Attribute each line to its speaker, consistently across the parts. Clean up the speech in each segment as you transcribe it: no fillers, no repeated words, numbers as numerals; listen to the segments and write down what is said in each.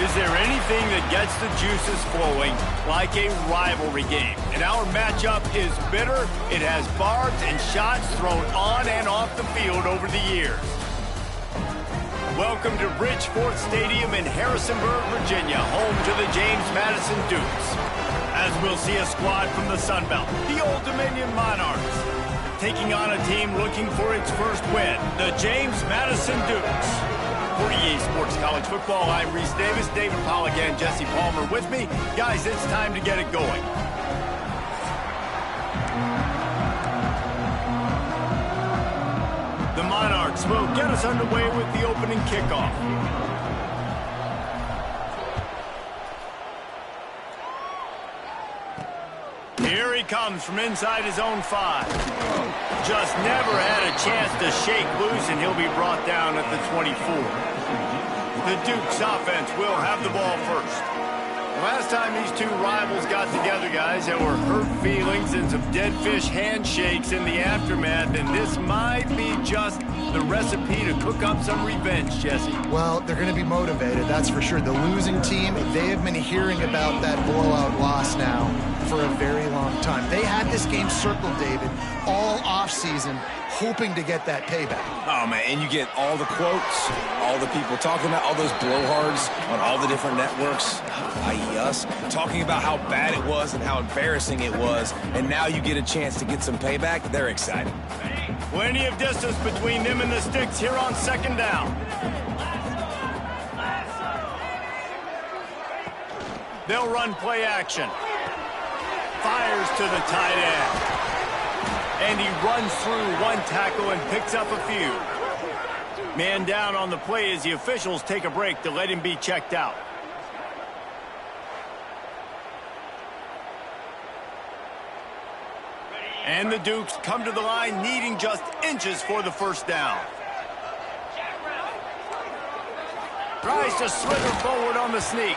Speaker 1: Is there anything that gets the juices flowing like a rivalry game? And our matchup is bitter. It has barbs and shots thrown on and off the field over the years. Welcome to Bridgeport Stadium in Harrisonburg, Virginia, home to the James Madison Dukes. As we'll see a squad from the Sun Belt, the Old Dominion Monarchs, taking on a team looking for its first win, the James Madison Dukes. For EA Sports College Football, I'm Reese Davis, David Pollack, and Jesse Palmer with me. Guys, it's time to get it going. The Monarchs will get us underway with the opening kickoff. Here he comes from inside his own 5. Just never had a chance to shake loose, and he'll be brought down at the 24. The Dukes offense will have the ball first. Last time these two rivals got together, guys, there were hurt feelings and some dead fish handshakes in the aftermath, and this might be just the recipe to cook up some revenge, Jesse.
Speaker 2: Well, they're going to be motivated, that's for sure. The losing team, they have been hearing about that blowout loss now for a very long time. They had this game circled, David, all offseason, hoping to get that payback.
Speaker 3: Oh, man, and you get all the quotes, all the people talking about all those blowhards on all the different networks, i.e. us, talking about how bad it was and how embarrassing it was, and now you get a chance to get some payback. They're excited.
Speaker 1: Plenty of distance between them and the sticks here on second down. They'll run play action. Fires to the tight end. And he runs through one tackle and picks up a few. Man down on the play as the officials take a break to let him be checked out. And the Dukes come to the line needing just inches for the first down. Tries to slither forward on the sneak.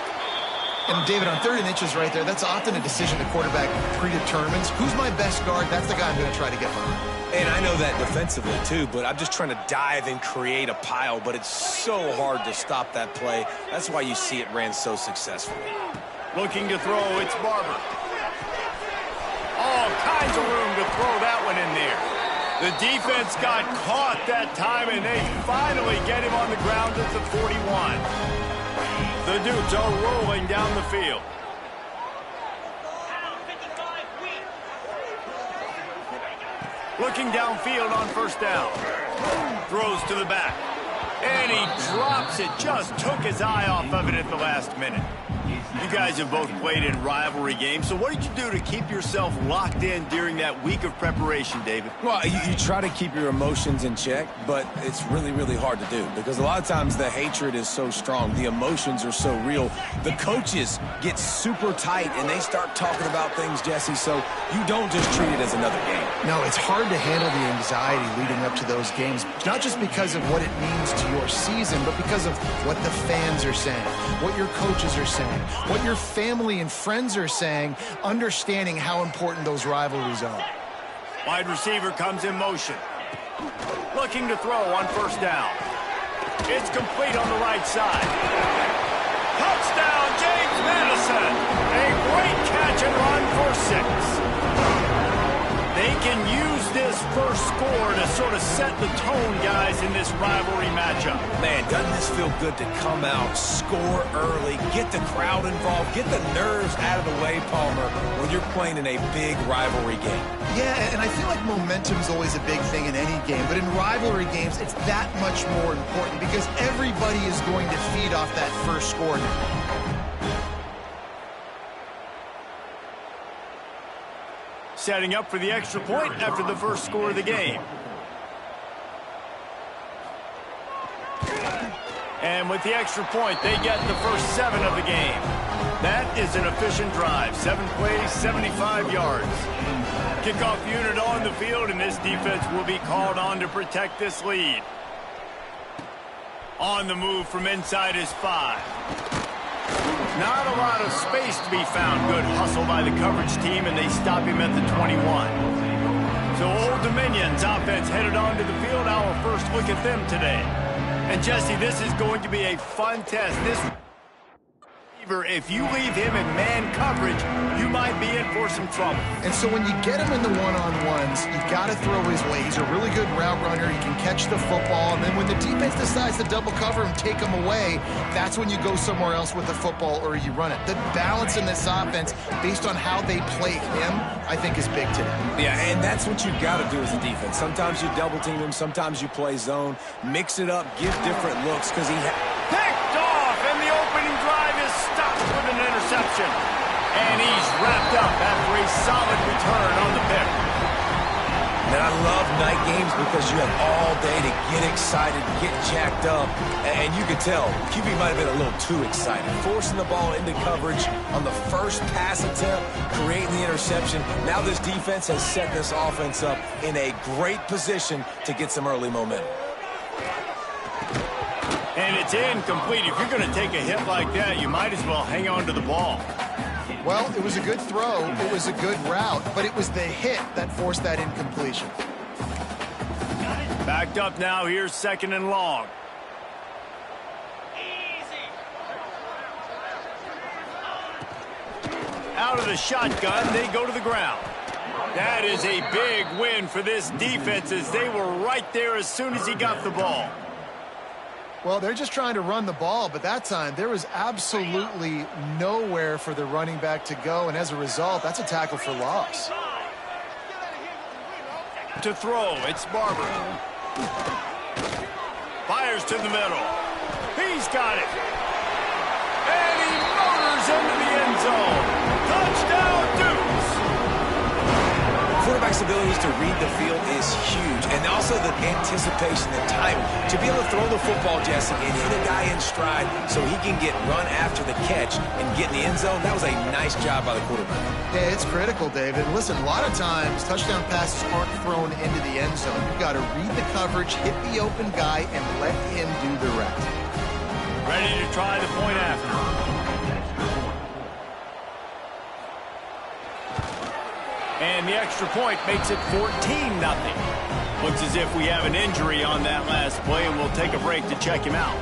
Speaker 2: And David, on 3rd and inches right there, that's often a decision the quarterback predetermines. Who's my best guard? That's the guy I'm going to try to get behind.
Speaker 3: And I know that defensively, too, but I'm just trying to dive and create a pile, but it's so hard to stop that play. That's why you see it ran so successfully.
Speaker 1: Looking to throw, it's Barber. All kinds of room to throw that one in there. The defense got caught that time, and they finally get him on the ground at the 41. The Dukes are rolling down the field. Looking downfield on first down. Throws to the back. And he drops it. Just took his eye off of it at the last minute. You guys have both played in rivalry games, so what did you do to keep yourself locked in during that week of preparation, David?
Speaker 3: Well, you try to keep your emotions in check, but it's really, really hard to do because a lot of times the hatred is so strong. The emotions are so real. The coaches get super tight, and they start talking about things, Jesse, so you don't just treat it as another game.
Speaker 2: No, it's hard to handle the anxiety leading up to those games, not just because of what it means to your season, but because of what the fans are saying, what your coaches are saying, what your family and friends are saying, understanding how important those rivalries are.
Speaker 1: Wide receiver comes in motion. Looking to throw on first down. It's complete on the right side. Touchdown, James Madison. A great catch and run for 6. They can use this first score to sort of set the tone, guys, in this rivalry matchup.
Speaker 3: Man, doesn't this feel good to come out, score early, get the crowd involved, get the nerves out of the way, Palmer, when you're playing in a big rivalry game?
Speaker 2: Yeah, and I feel like momentum's always a big thing in any game, but in rivalry games, it's that much more important because everybody is going to feed off that first score now.
Speaker 1: Setting up for the extra point after the first score of the game. And with the extra point, they get the first 7 of the game. That is an efficient drive. 7 plays, 75 yards. Kickoff unit on the field, and this defense will be called on to protect this lead. On the move from inside his 5. Not a lot of space to be found. Good hustle by the coverage team, and they stop him at the 21. So Old Dominion's offense headed onto the field. Our first look at them today. And Jesse, this is going to be a fun test. If you leave him in man coverage, you might be in for some trouble.
Speaker 2: And so when you get him in the one-on-ones, you got to throw his way. He's a really good route runner. He can catch the football. And then when the defense decides to double cover him, take him away, that's when you go somewhere else with the football or you run it. The balance in this offense, based on how they play him, I think is big today.
Speaker 3: Yeah, and that's what you got to do as a defense. Sometimes you double team him. Sometimes you play zone. Mix it up. Give different looks because he
Speaker 1: picked off, and the opening drive is stopped with an interception. And he's wrapped up after a solid return on the pick.
Speaker 3: And I love night games because you have all day to get excited, get jacked up. And you could tell QB might have been a little too excited. Forcing the ball into coverage on the first pass attempt, creating the interception. Now this defense has set this offense up in a great position to get some early momentum.
Speaker 1: And it's incomplete. If you're going to take a hit like that, you might as well hang on to the ball.
Speaker 2: Well, it was a good throw. It was a good route, but it was the hit that forced that incompletion.
Speaker 1: Backed up now. Here's 2nd and long. Out of the shotgun, they go to the ground. That is a big win for this defense as they were right there as soon as he got the ball.
Speaker 2: Well, they're just trying to run the ball, but that time there was absolutely nowhere for the running back to go, and as a result, that's a tackle for loss.
Speaker 1: To throw, it's Barber. Fires to the middle. He's got it. And he motors into the end zone. Touchdown, Dukes!
Speaker 3: Quarterback's abilities to read the field is huge, and also the anticipation, the timing. To be able to throw the football, Jesse, and hit a guy in stride so he can get run after the catch and get in the end zone, that was a nice job by the quarterback.
Speaker 2: Yeah, it's critical, David. Listen, a lot of times touchdown passes aren't thrown into the end zone. You've got to read the coverage, hit the open guy, and let him do the rest.
Speaker 1: Ready to try the point after. And the extra point makes it 14-0. Looks as if we have an injury on that last play, and we'll take a break to check him out.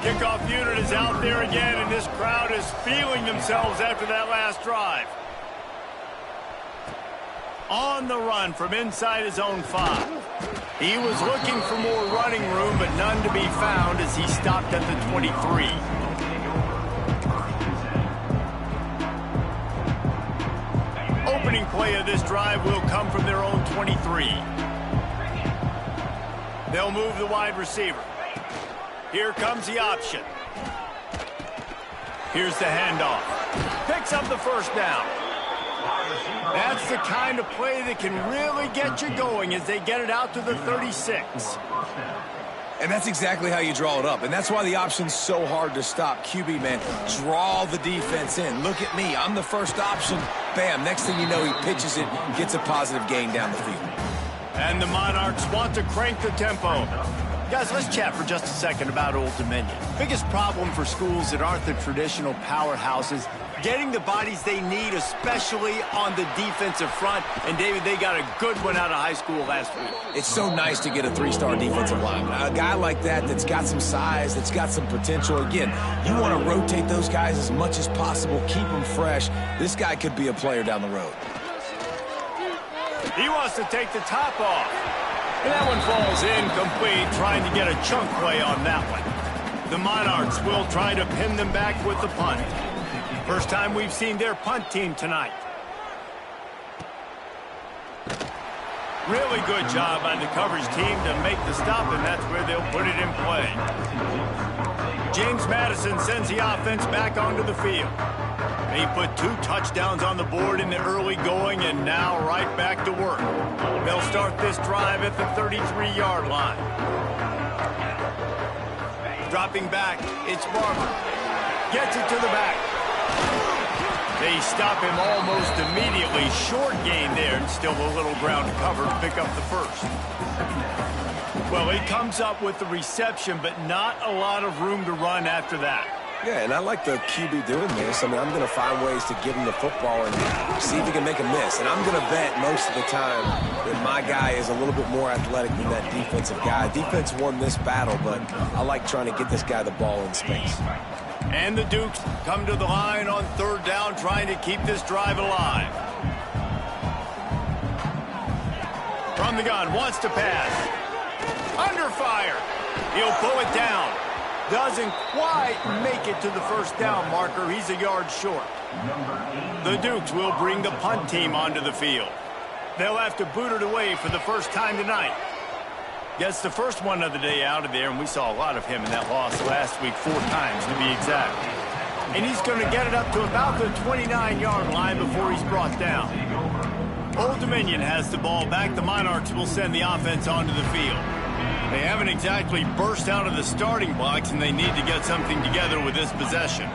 Speaker 1: Kickoff unit is out there again, and this crowd is feeling themselves after that last drive. On the run from inside his own 5. He was looking for more running room, but none to be found as he stopped at the 23. Opening play of this drive will come from their own 23. They'll move the wide receiver. Here comes the option. Here's the handoff. Picks up the first down. That's the kind of play that can really get you going as they get it out to the 36.
Speaker 3: And that's exactly how you draw it up. And that's why the option's so hard to stop. QB, man, draw the defense in. Look at me. I'm the first option. Bam. Next thing you know, he pitches it, gets a positive gain down the field.
Speaker 1: And the Monarchs want to crank the tempo. Guys, let's chat for just a second about Old Dominion. Biggest problem for schools that aren't the traditional powerhouses, getting the bodies they need, especially on the defensive front. And, David, they got a good one out of high school last week.
Speaker 3: It's so nice to get a 3-star defensive lineman. A guy like that's got some size, that's got some potential. Again, you want to rotate those guys as much as possible, keep them fresh. This guy could be a player down the road.
Speaker 1: He wants to take the top off. And that one falls incomplete, trying to get a chunk play on that one. The Monarchs will try to pin them back with the punt. First time we've seen their punt team tonight. Really good job by the coverage team to make the stop, and that's where they'll put it in play. James Madison sends the offense back onto the field. He put 2 touchdowns on the board in the early going, and now right back to work. They'll start this drive at the 33-yard line. Dropping back, it's Barber. Gets it to the back. They stop him almost immediately. Short gain there, and still a little ground cover to pick up the first. Well, he comes up with the reception, but not a lot of room to run after that.
Speaker 3: Yeah, and I like the QB doing this. I mean, I'm going to find ways to give him the football and see if he can make a miss. And I'm going to bet most of the time that my guy is a little bit more athletic than that defensive guy. Defense won this battle, but I like trying to get this guy the ball in space.
Speaker 1: And the Dukes come to the line on third down, trying to keep this drive alive. From the gun, wants to pass. Under fire. He'll pull it down. Doesn't quite make it to the first down marker. He's a yard short. The Dukes will bring the punt team onto the field. They'll have to boot it away for the first time tonight. Gets the first one of the day out of there, and we saw a lot of him in that loss last week, 4 times to be exact. And he's going to get it up to about the 29-yard line before he's brought down. Old Dominion has the ball back. The Monarchs will send the offense onto the field. They haven't exactly burst out of the starting blocks, and they need to get something together with this possession.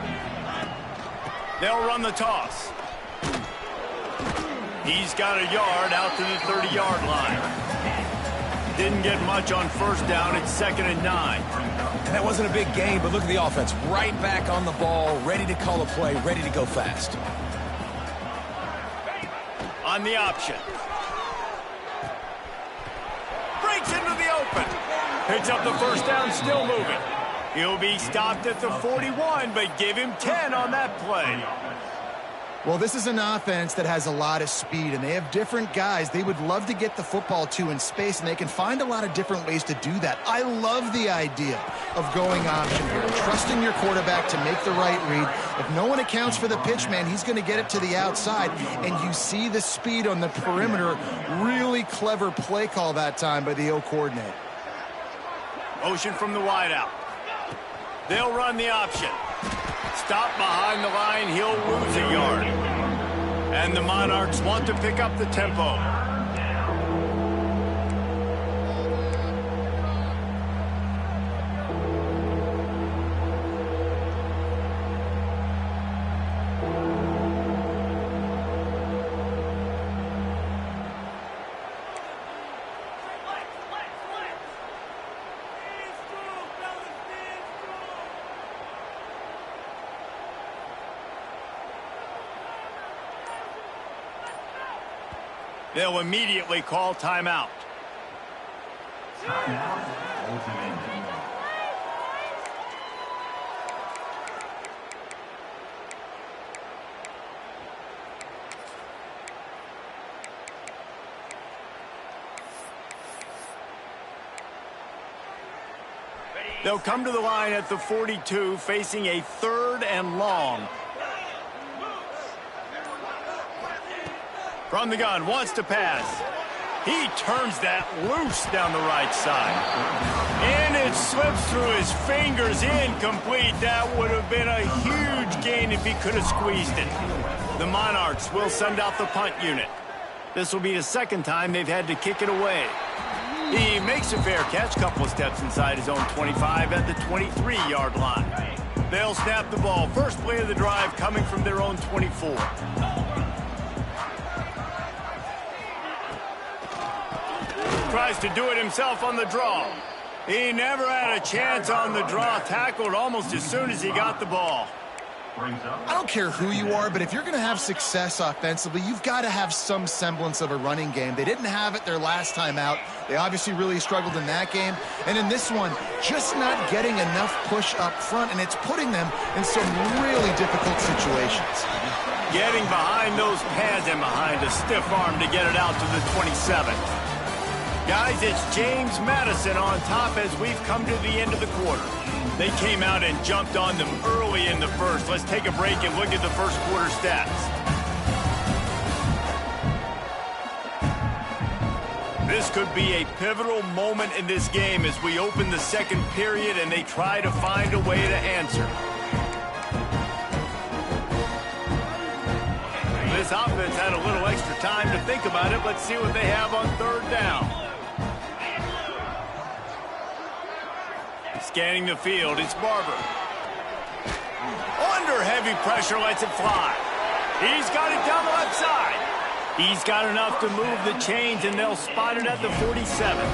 Speaker 1: They'll run the toss. He's got a yard out to the 30-yard line. Didn't get much on first down. It's 2nd and 9.
Speaker 3: That wasn't a big game, but look at the offense. Right back on the ball, ready to call a play, ready to go fast.
Speaker 1: On the option. Breaks into the open. Picks up the first down, still moving. He'll be stopped at the 41, but give him 10 on that play.
Speaker 2: Well, this is an offense that has a lot of speed, and they have different guys they would love to get the football to in space, and they can find a lot of different ways to do that. I love the idea of going option here, trusting your quarterback to make the right read. If no one accounts for the pitch, man, he's going to get it to the outside, and you see the speed on the perimeter. Really clever play call that time by the O coordinator.
Speaker 1: Motion from the wideout. They'll run the option. Stop behind the line, he'll lose a yard. And the Monarchs want to pick up the tempo. They'll immediately call timeout. They'll come to the line at the 42, facing a 3rd and long. From the gun, wants to pass. He turns that loose down the right side. And it slips through his fingers, incomplete. That would have been a huge gain if he could have squeezed it. The Monarchs will send out the punt unit. This will be the 2nd time they've had to kick it away. He makes a fair catch, couple of steps inside his own 25 at the 23-yard line. They'll snap the ball. First play of the drive coming from their own 24. Tries to do it himself on the draw. He never had a chance on the draw. Tackled almost as soon as he got the ball.
Speaker 2: I don't care who you are, but if you're going to have success offensively, you've got to have some semblance of a running game. They didn't have it their last time out. They obviously really struggled in that game. And in this one, just not getting enough push up front, and it's putting them in some really difficult situations.
Speaker 1: Getting behind those pads and behind a stiff arm to get it out to the 27. Guys, it's James Madison on top as we've come to the end of the quarter. They came out and jumped on them early in the first. Let's take a break and look at the first quarter stats. This could be a pivotal moment in this game as we open the 2nd period and they try to find a way to answer. This offense had a little extra time to think about it. Let's see what they have on 3rd down. Scanning the field, it's Barber. Under heavy pressure, lets it fly. He's got it down the left side. He's got enough to move the chains, and they'll spot it at the 47.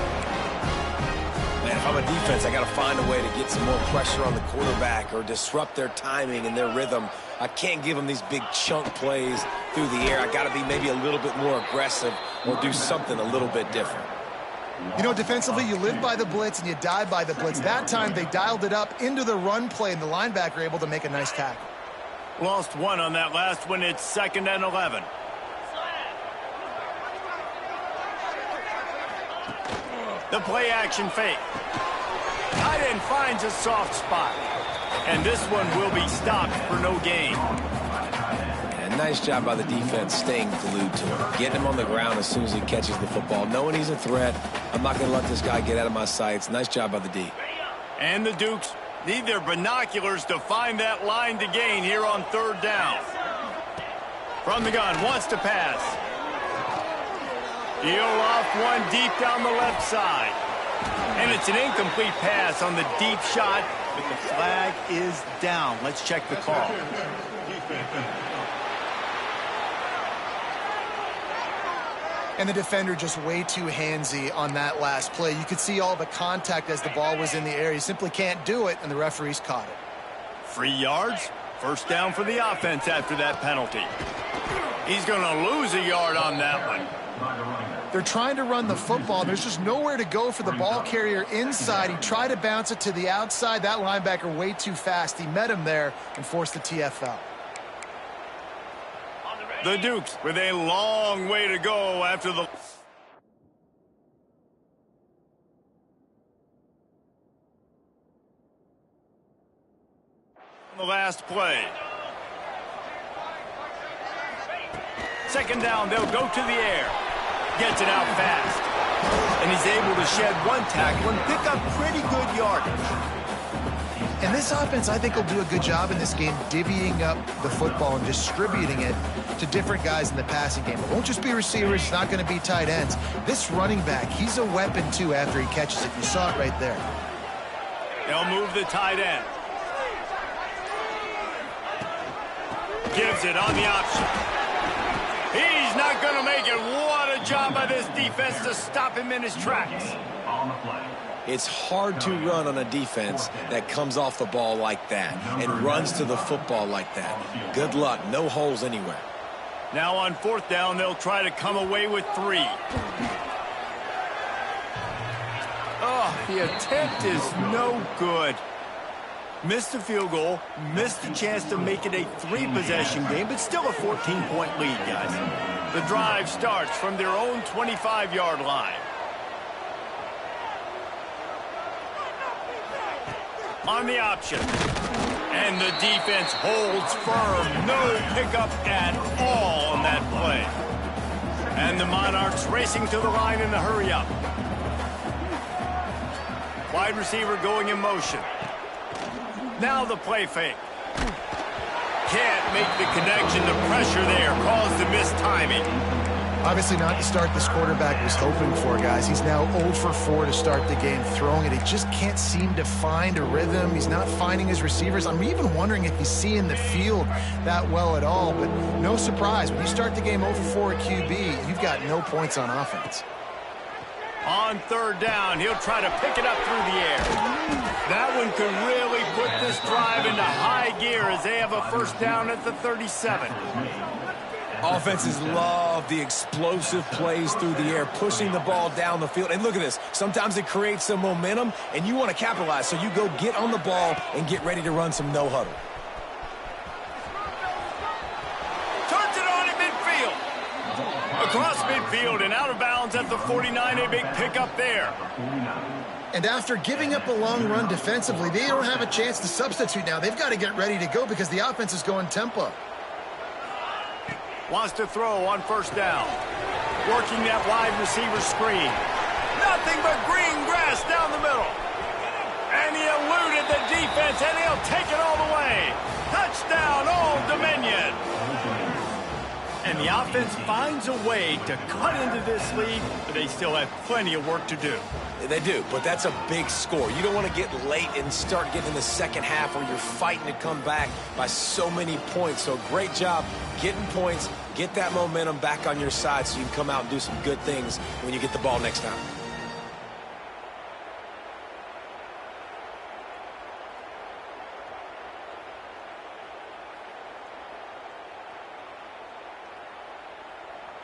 Speaker 3: man, if I'm a defense, I got to find a way to get some more pressure on the quarterback or disrupt their timing and their rhythm. I can't give them these big chunk plays through the air. I got to be maybe a little bit more aggressive or do something a little bit different.
Speaker 2: You know, defensively, you live by the blitz and you die by the blitz. That time, they dialed it up into the run play, and the linebacker able to make a nice tackle.
Speaker 1: Lost one on that last one. It's 2nd and 11. The play action fake. Tight end finds a soft spot. And this one will be stopped for no gain.
Speaker 3: And nice job by the defense staying glued to him. Getting him on the ground as soon as he catches the football. Knowing he's a threat. I'm not going to let this guy get out of my sights. Nice job by the D.
Speaker 1: And the Dukes need their binoculars to find that line to gain here on 3rd down. From the gun, wants to pass. He'll off one deep down the left side. And it's an incomplete pass on the deep shot, but the flag is down. Let's check the call.
Speaker 2: And the defender just way too handsy on that last play. You could see all the contact as the ball was in the air. He simply can't do it, and the referees caught it.
Speaker 1: 3 yards. 1st down for the offense after that penalty. He's going to lose a yard on that one.
Speaker 2: They're trying to run the football. There's just nowhere to go for the ball carrier inside. He tried to bounce it to the outside. That linebacker way too fast. He met him there and forced the TFL.
Speaker 1: The Dukes with a long way to go after the last play. 2nd down, they'll go to the air. Gets it out fast. And he's able to shed one tackle and pick up pretty good yardage.
Speaker 2: And this offense, I think, will do a good job in this game divvying up the football and distributing it to different guys in the passing game. It won't just be receivers. It's not going to be tight ends. This running back, he's a weapon, too, after he catches it. You saw it right there.
Speaker 1: They'll move the tight end. Gives it on the option. He's not going to make it. What a job by this defense to stop him in his tracks.
Speaker 3: It's hard to run on a defense that comes off the ball like that and runs to the football like that. Good luck. No holes anywhere.
Speaker 1: Now on 4th down, they'll try to come away with 3. Oh, the attempt is no good. Missed the field goal, missed the chance to make it a 3-possession game, but still a 14-point lead, guys. The drive starts from their own 25-yard line. On the option. And the defense holds firm. No pickup at all on that play. And the Monarchs racing to the line in the hurry-up. Wide receiver going in motion. Now the play fake. Can't make the connection. The pressure there caused the mistiming.
Speaker 2: Obviously not the start this quarterback was hoping for, guys. He's now 0 for 4 to start the game throwing it. He just can't seem to find a rhythm. He's not finding his receivers. I'm even wondering if he's seeing the field that well at all. But no surprise, when you start the game 0 for 4 at QB, you've got no points on offense.
Speaker 1: On 3rd down, he'll try to pick it up through the air. That one could really put this drive into high gear as they have a 1st down at the 37.
Speaker 3: Offenses love the explosive plays through the air, pushing the ball down the field. And look at this. Sometimes it creates some momentum, and you want to capitalize. So you go get on the ball and get ready to run some no-huddle.
Speaker 1: Turns it on in midfield. Across midfield and out of bounds at the 49. A big pickup there.
Speaker 2: And after giving up a long run defensively, they don't have a chance to substitute now. They've got to get ready to go because the offense is going tempo.
Speaker 1: Wants to throw on 1st down. Working that wide receiver screen. Nothing but green grass down the middle. And he eluded the defense, and he'll take it all the way. Touchdown, Old Dominion. And the offense finds a way to cut into this lead, but they still have plenty of work to do.
Speaker 3: They do, but that's a big score. You don't want to get late and start getting in the second half where you're fighting to come back by so many points. So great job getting points, get that momentum back on your side so you can come out and do some good things when you get the ball next time.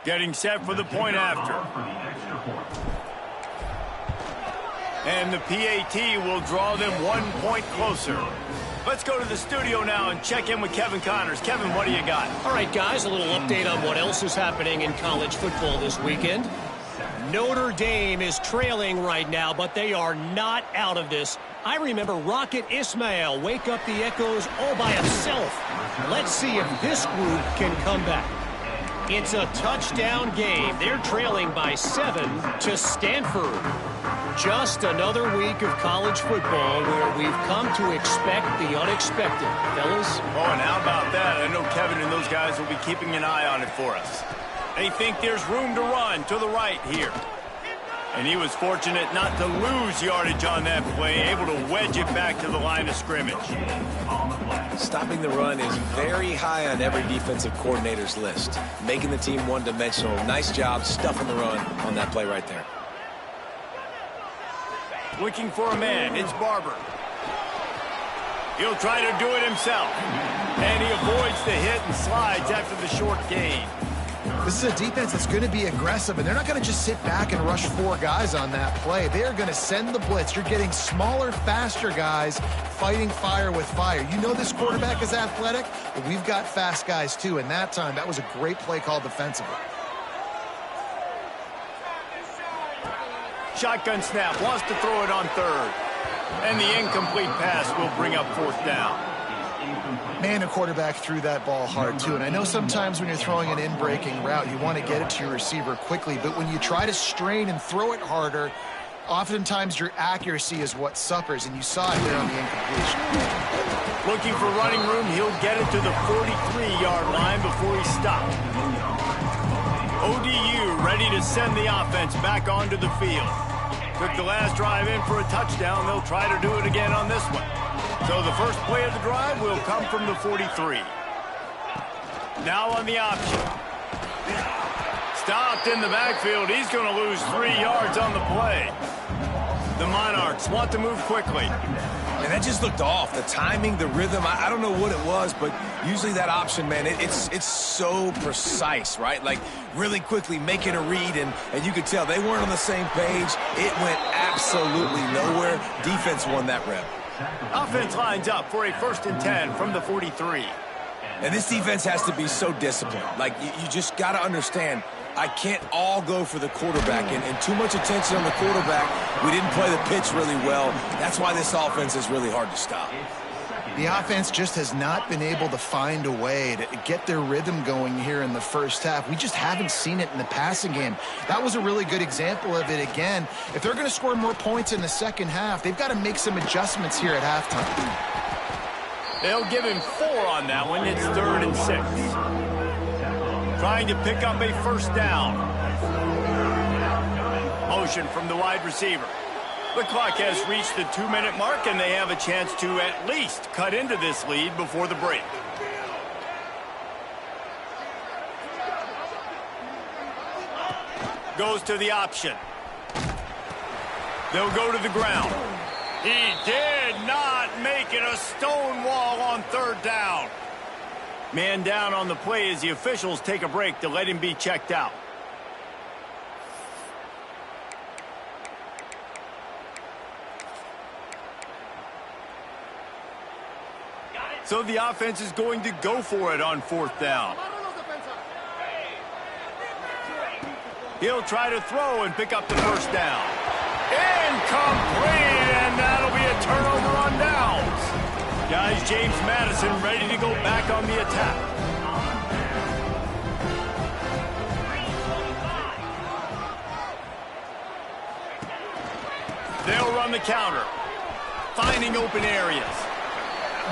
Speaker 1: Getting set for the point after. And the PAT will draw them 1 point closer. Let's go to the studio now and check in with Kevin Connors. Kevin, what do you got?
Speaker 4: All right, guys, a little update on what else is happening in college football this weekend. Notre Dame is trailing right now, but they are not out of this. I remember Rocket Ismail wake up the echoes all by himself. Let's see if this group can come back. It's a touchdown game. They're trailing by 7 to Stanford. Just another week of college football where we've come to expect the unexpected, fellas.
Speaker 1: Oh, and how about that? I know Kevin and those guys will be keeping an eye on it for us. They think there's room to run to the right here. And he was fortunate not to lose yardage on that play, able to wedge it back to the line of scrimmage.
Speaker 3: Stopping the run is very high on every defensive coordinator's list. Making the team one-dimensional. Nice job stuffing the run on that play right there.
Speaker 1: Looking for a man, it's Barber. He'll try to do it himself. And he avoids the hit and slides after the short gain.
Speaker 2: This is a defense that's going to be aggressive, and they're not going to just sit back and rush 4 guys on that play. They are going to send the blitz. You're getting smaller, faster guys fighting fire with fire. You know this quarterback is athletic, but we've got fast guys too, and that time, that was a great play call defensively.
Speaker 1: Shotgun snap, wants to throw it on third. And the incomplete pass will bring up 4th down.
Speaker 2: Man, a quarterback threw that ball hard, too. And I know sometimes when you're throwing an in-breaking route, you want to get it to your receiver quickly. But when you try to strain and throw it harder, oftentimes your accuracy is what suffers. And you saw it there on the incompletion.
Speaker 1: Looking for running room, he'll get it to the 43-yard line before he stopped. ODU ready to send the offense back onto the field. Took the last drive in for a touchdown. They'll try to do it again on this one. So the first play of the drive will come from the 43. Now on the option. Stopped in the backfield. He's going to lose 3 yards on the play. The Monarchs want to move quickly.
Speaker 3: And that just looked off. The timing, the rhythm, I don't know what it was, but usually that option, man, it's so precise, right? Like really quickly making a read, and you could tell they weren't on the same page. It went absolutely nowhere. Defense won that rep.
Speaker 1: Offense lines up for a 1st and 10 from the 43.
Speaker 3: And this defense has to be so disciplined. Like, you just got to understand, I can't all go for the quarterback. And too much attention on the quarterback. We didn't play the pitch really well. That's why this offense is really hard to stop.
Speaker 2: The offense just has not been able to find a way to get their rhythm going here in the first half. We just haven't seen it in the passing game. That was a really good example of it again. If they're going to score more points in the second half, they've got to make some adjustments here at halftime.
Speaker 1: They'll give him 4 on that one. It's 3rd and 6. Trying to pick up a 1st down. Motion from the wide receiver. The clock has reached the 2-minute mark, and they have a chance to at least cut into this lead before the break. Goes to the option. They'll go to the ground. He did not make it a stone wall on 3rd down. Man down on the play as the officials take a break to let him be checked out. So the offense is going to go for it on 4th down. He'll try to throw and pick up the 1st down. Incomplete, and that'll be a turnover on downs. Guys, James Madison ready to go back on the attack. They'll run the counter, finding open areas.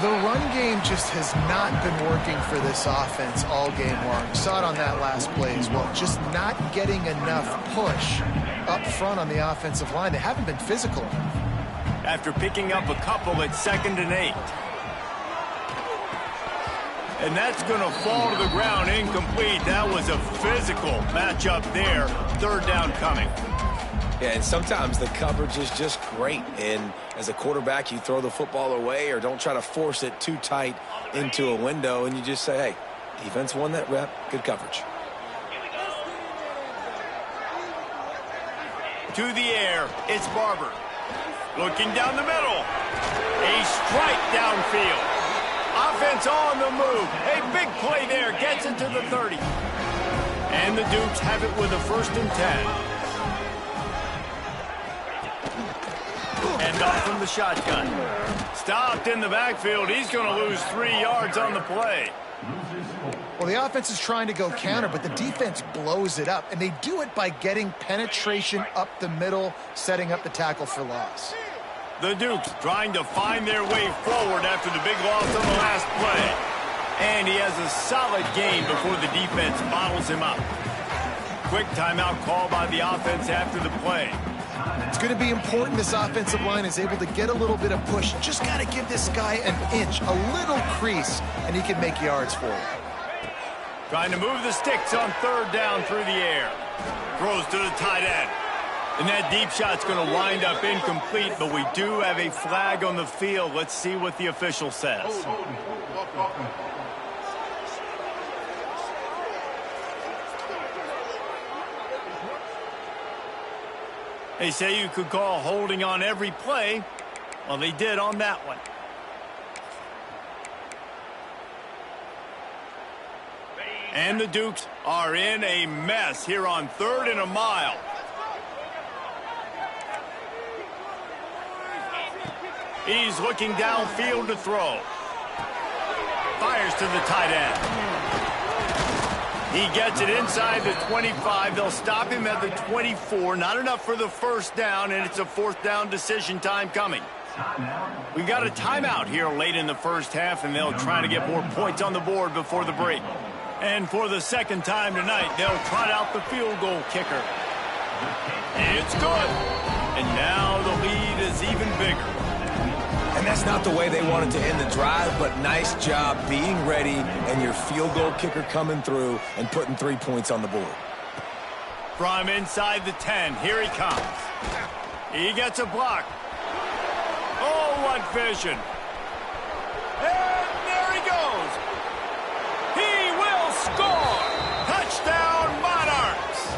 Speaker 2: The run game just has not been working for this offense all game long. You saw it on that last play as well. Just not getting enough push up front on the offensive line. They haven't been physical.
Speaker 1: After picking up a couple at 2nd and 8. And that's going to fall to the ground incomplete. That was a physical matchup there. 3rd down coming.
Speaker 3: Yeah, and sometimes the coverage is just great. And as a quarterback, you throw the football away or don't try to force it too tight into a window, and you just say, hey, defense won that rep, good coverage.
Speaker 1: To the air, it's Barber. Looking down the middle. A strike downfield. Offense on the move. A big play there. Gets it to the 30. And the Dukes have it with a 1st and 10. And off from the shotgun. Stopped in the backfield. He's going to lose 3 yards on the play.
Speaker 2: Well, the offense is trying to go counter, but the defense blows it up, and they do it by getting penetration up the middle, setting up the tackle for loss.
Speaker 1: The Dukes trying to find their way forward after the big loss on the last play. And he has a solid game before the defense bottles him up. Quick timeout call by the offense after the play.
Speaker 2: It's going to be important this offensive line is able to get a little bit of push. Just got to give this guy an inch, a little crease, and he can make yards for you.
Speaker 1: Trying to move the sticks on 3rd down through the air. Throws to the tight end. And that deep shot's going to wind up incomplete, but we do have a flag on the field. Let's see what the official says. They say you could call holding on every play. Well, they did on that one. And the Dukes are in a mess here on 3rd and a mile. He's looking downfield to throw. Fires to the tight end. He gets it inside the 25. They'll stop him at the 24. Not enough for the 1st down, and it's a 4th down decision time coming. We've got a timeout here late in the 1st half, and they'll try to get more points on the board before the break. And for the 2nd time tonight, they'll trot out the field goal kicker. It's good. And now the lead is even bigger.
Speaker 3: And that's not the way they wanted to end the drive, but nice job being ready and your field goal kicker coming through and putting 3 points on the board.
Speaker 1: From inside the 10, here he comes. He gets a block. Oh, what vision. And there he goes. He will score. Touchdown, Monarchs.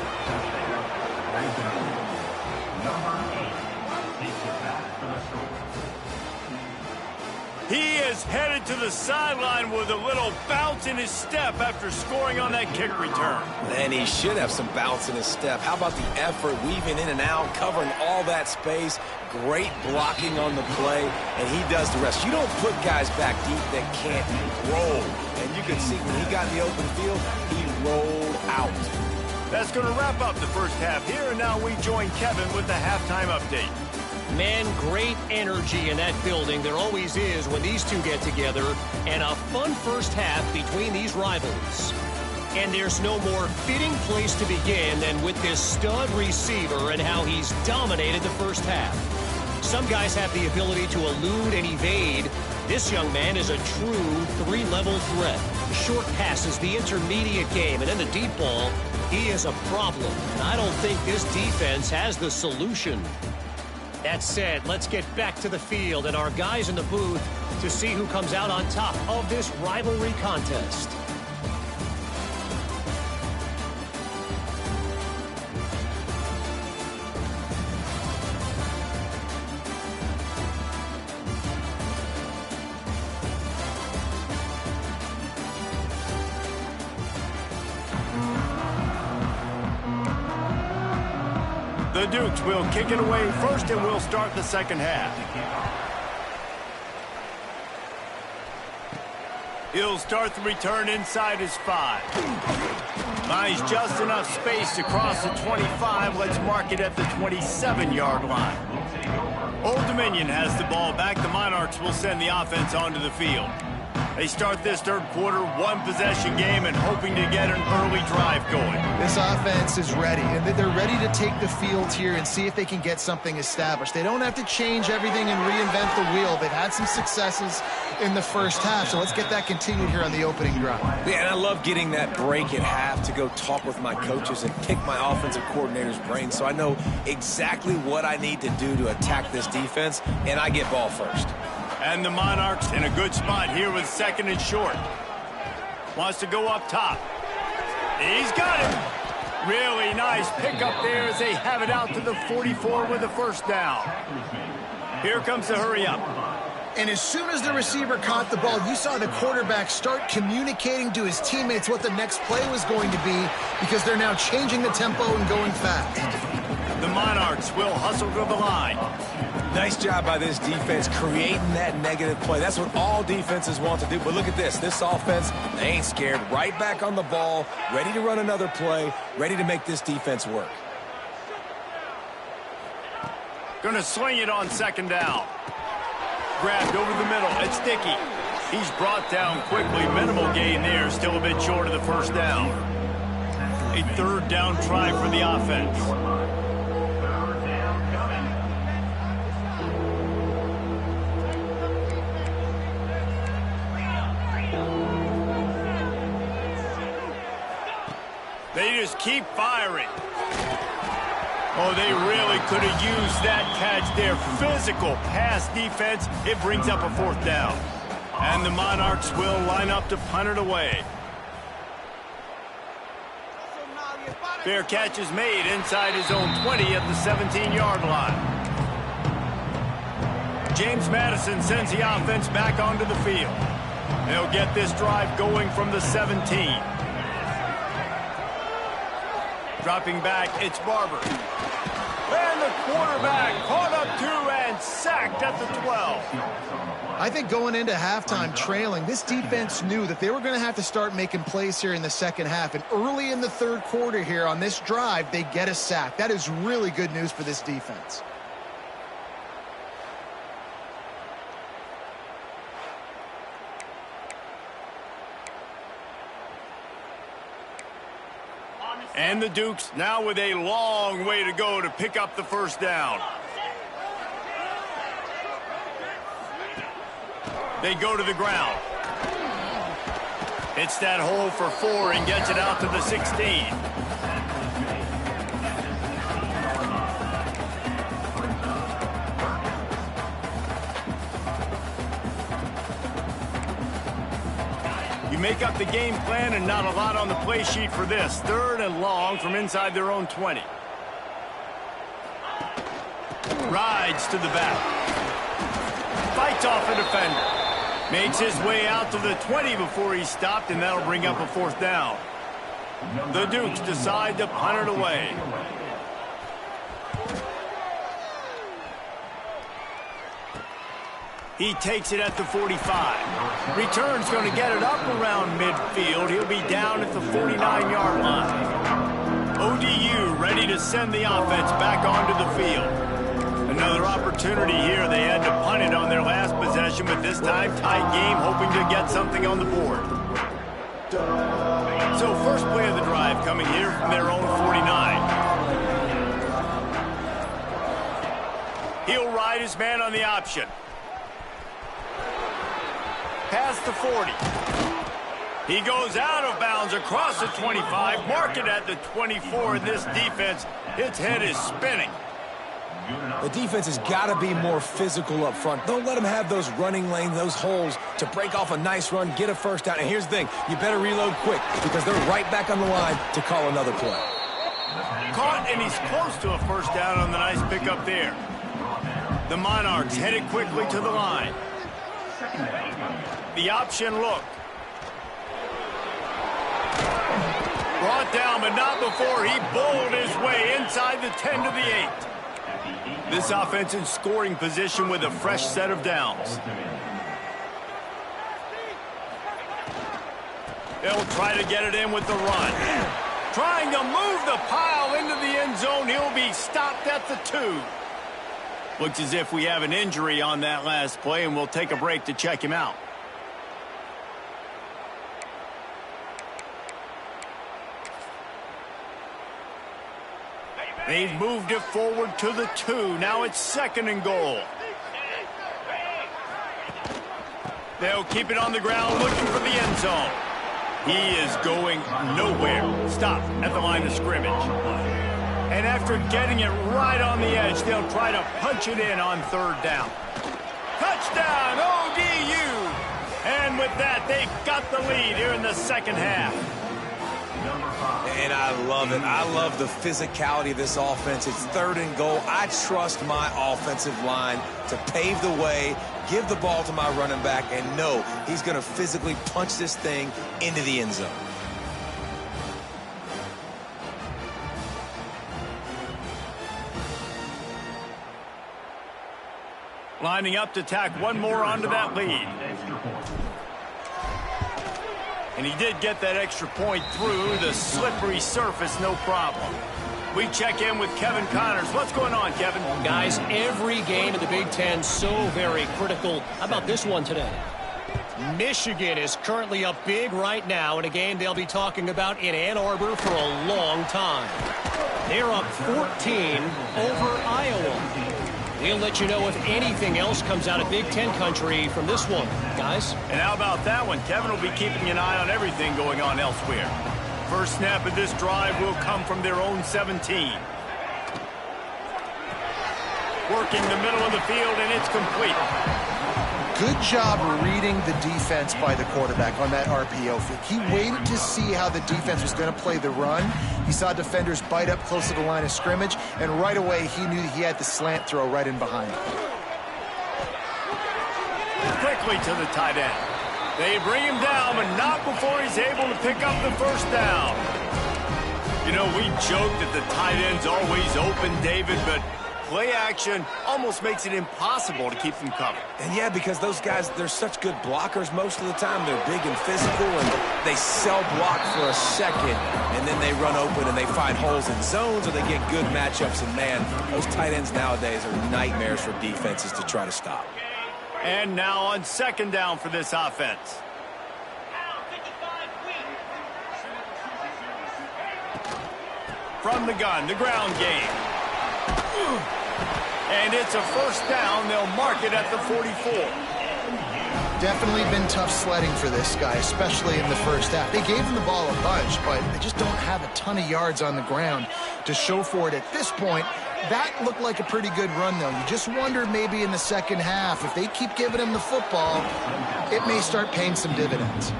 Speaker 1: He is headed to the sideline with a little bounce in his step after scoring on that kick return.
Speaker 3: And he should have some bounce in his step. How about the effort, weaving in and out, covering all that space, great blocking on the play, and he does the rest. You don't put guys back deep that can't roll. And you can see when he got in the open field, he rolled out.
Speaker 1: That's going to wrap up the 1st half here, and now we join Kevin with the halftime update.
Speaker 4: Man, great energy in that building. There always is when these two get together. And a fun 1st half between these rivals. And there's no more fitting place to begin than with this stud receiver and how he's dominated the 1st half. Some guys have the ability to elude and evade. This young man is a true 3-level threat. Short passes, the intermediate game, and then the deep ball. He is a problem. And I don't think this defense has the solution. That said, let's get back to the field and our guys in the booth to see who comes out on top of this rivalry contest.
Speaker 1: The Dukes will kick it away first, and we'll start the 2nd half. He'll start the return inside his 5. Finds just enough space to cross the 25. Let's mark it at the 27-yard line. Old Dominion has the ball back. The Monarchs will send the offense onto the field. They start this 3rd quarter, 1-possession game, and hoping to get an early drive going.
Speaker 2: This offense is ready, and they're ready to take the field here and see if they can get something established. They don't have to change everything and reinvent the wheel. They've had some successes in the 1st half, so let's get that continued here on the opening drive.
Speaker 3: Yeah, and I love getting that break at half to go talk with my coaches and pick my offensive coordinator's brain so I know exactly what I need to do to attack this defense, and I get ball first.
Speaker 1: And the Monarchs in a good spot here with 2nd and short. Wants to go up top. He's got him. Really nice pickup there as they have it out to the 44 with a first down. Here comes the hurry up.
Speaker 2: And as soon as the receiver caught the ball, you saw the quarterback start communicating to his teammates what the next play was going to be, because they're now changing the tempo and going fast.
Speaker 1: The Monarchs will hustle to the line.
Speaker 3: Nice job by this defense creating that negative play. That's what all defenses want to do. But look at this. This offense, they ain't scared. Right back on the ball, ready to run another play, ready to make this defense work.
Speaker 1: Gonna swing it on second down. Grabbed over the middle. It's Dickey. He's brought down quickly. Minimal gain there. Still a bit short of the first down. A third down try for the offense. They just keep firing. Oh, they really could have used that catch there. Physical pass defense. It brings up a fourth down. And the Monarchs will line up to punt it away. Fair catch is made inside his own 20 at the 17-yard line. James Madison sends the offense back onto the field. They'll get this drive going from the 17. Dropping back, it's Barber. And the quarterback caught up to and sacked at the 12.
Speaker 2: I think going into halftime trailing, this defense knew that they were going to have to start making plays here in the second half. And early in the third quarter here on this drive, they get a sack. That is really good news for this defense.
Speaker 1: And the Dukes now with a long way to go to pick up the first down. They go to the ground. Hits that hole for 4 and gets it out to the 16. You make up the game plan and not a lot on the play sheet for this. Third and long from inside their own 20. Rides to the back. Fights off a defender. Makes his way out to the 20 before he's stopped, and that'll bring up a fourth down. The Dukes decide to punt it away. He takes it at the 45. Return's going to get it up around midfield. He'll be down at the 49-yard line. ODU ready to send the offense back onto the field. Another opportunity here. They had to punt it on their last possession, but this time tight game, hoping to get something on the board. So first play of the drive coming here from their own 49. He'll ride his man on the option. Past the 40. He goes out of bounds across the 25. Mark it at the 24. And this defense, its head is spinning.
Speaker 3: The defense has got to be more physical up front. Don't let them have those running lanes, those holes to break off a nice run, get a first down. And here's the thing, you better reload quick because they're right back on the line to call another play.
Speaker 1: Caught, and he's close to a first down on the nice pickup there. The Monarchs headed quickly to the line. The option look. Brought down, but not before he bowled his way inside the 10 to the 8. This offense in scoring position with a fresh set of downs. They'll try to get it in with the run. Trying to move the pile into the end zone. He'll be stopped at the 2. Looks as if we have an injury on that last play, and we'll take a break to check him out. They've moved it forward to the 2. Now it's second and goal. They'll keep it on the ground looking for the end zone. He is going nowhere. Stop at the line of scrimmage. And after getting it right on the edge, they'll try to punch it in on third down. Touchdown, ODU! And with that, they've got the lead here in the second half.
Speaker 3: And I love it. I love the physicality of this offense. It's 3rd and goal. I trust my offensive line to pave the way, give the ball to my running back, and know he's going to physically punch this thing into the end zone.
Speaker 1: Lining up to tack one more onto that lead. And he did get that extra point through the slippery surface, no problem. We check in with Kevin Connors. What's going on, Kevin?
Speaker 4: Guys, every game in the Big Ten so very critical. How about this one today? Michigan is currently up big right now in a game they'll be talking about in Ann Arbor for a long time. They're up 14 over Iowa. We'll let you know if anything else comes out of Big Ten country from this one, guys.
Speaker 1: And how about that one? Kevin will be keeping an eye on everything going on elsewhere. First snap of this drive will come from their own 17. Working the middle of the field, and it's complete.
Speaker 2: Good job reading the defense by the quarterback on that RPO fake. He waited to see how the defense was going to play the run. He saw defenders bite up close to the line of scrimmage, and right away he knew he had the slant throw right in behind him.
Speaker 1: Quickly to the tight end. They bring him down, but not before he's able to pick up the first down. You know, we joke that the tight end's always open, David, but play action almost makes it impossible to keep them covered.
Speaker 3: And yeah, because those guys, they're such good blockers most of the time. They're big and physical, and they sell block for a second, and then they run open and they find holes in zones, or they get good matchups. And man, those tight ends nowadays are nightmares for defenses to try to stop.
Speaker 1: And now on 2nd down for this offense. From the gun, the ground game. And it's a first down. They'll mark it at the 44.
Speaker 2: Definitely been tough sledding for this guy, especially in the first half. They gave him the ball a bunch, but they just don't have a ton of yards on the ground to show for it at this point. That looked like a pretty good run, though. You just wonder maybe in the second half, if they keep giving him the football, it may start paying some dividends.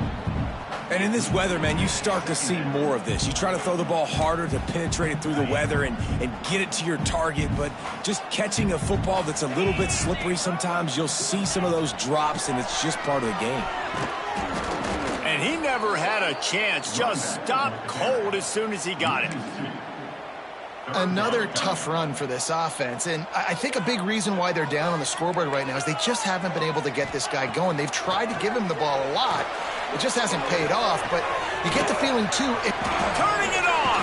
Speaker 3: And in this weather, man, you start to see more of this. You try to throw the ball harder to penetrate it through the weather and get it to your target, but just catching a football that's a little bit slippery sometimes, you'll see some of those drops, and it's just part of the game.
Speaker 1: And he never had a chance, just stopped cold as soon as he got it.
Speaker 2: Another tough run for this offense, and I think a big reason why they're down on the scoreboard right now is they just haven't been able to get this guy going. They've tried to give him the ball a lot. It just hasn't paid off, but you get the feeling, too.
Speaker 1: Turning it on!